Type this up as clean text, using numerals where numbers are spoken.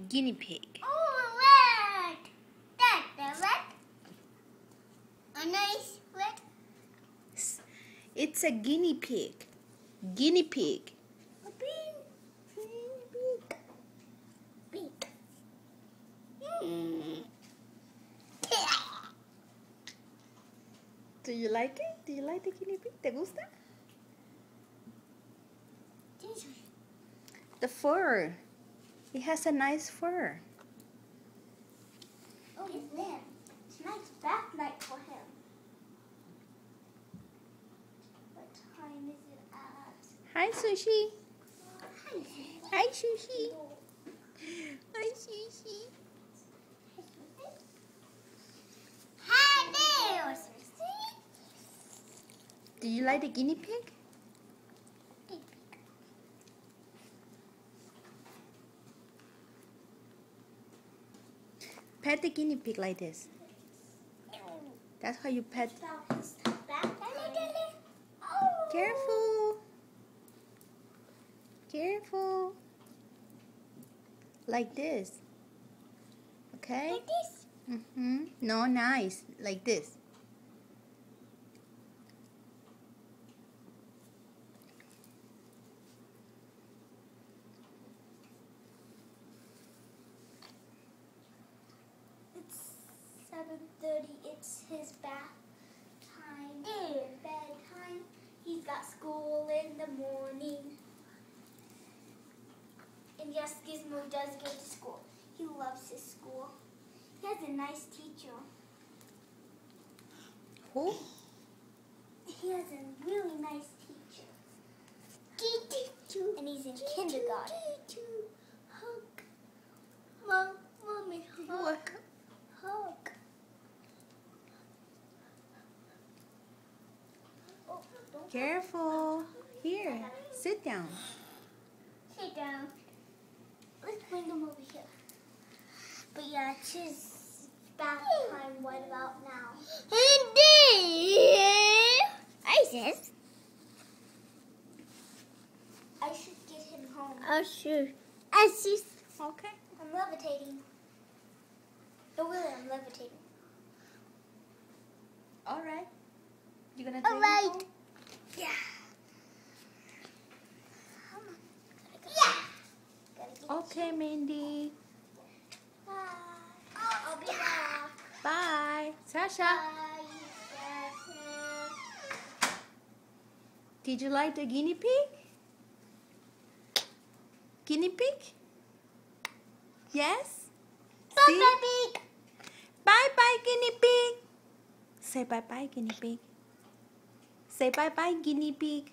Guinea pig. Oh, red. That's the red. A nice red. It's a guinea pig. Guinea pig. A pig. Pig. Do you like it? Do you like the guinea pig? ¿Te gusta? The fur. It has a nice fur. Oh, his lamb. It's a nice bath night for him. What time is it at? Hi, Sushi. Hi. Hi, Sushi. Hi, Sushi. Hi there. Do you like the guinea pig? Pet the guinea pig like this. That's how you pet. Careful. Careful. Like this. Okay? Like this? No, nice. Like this. It's 7:30. It's his bath time and bedtime. He's got school in the morning. And yes, Gizmo does go to school. He loves his school. He has a nice teacher. Who? He has a really nice teacher. And he's in kindergarten. Hug. Mommy, hug. What? Hug. Oh, don't Careful. Here. Sit down. sit down. Let's bring him over here. But yeah, it's his bath time right about now. ISIS. I should get him home. ISIS. Okay. I'm levitating. No, really, I'm levitating. All right. You gonna take All him right. home? Yeah. Come on. Yeah. Gotta get Okay, Mandy. Bye. I'll be back. Bye. Sasha. Bye. Did you like the guinea pig? Guinea pig? Yes? See? Bye, Bye-bye, guinea pig. Say bye-bye, guinea pig. Say bye-bye, guinea pig.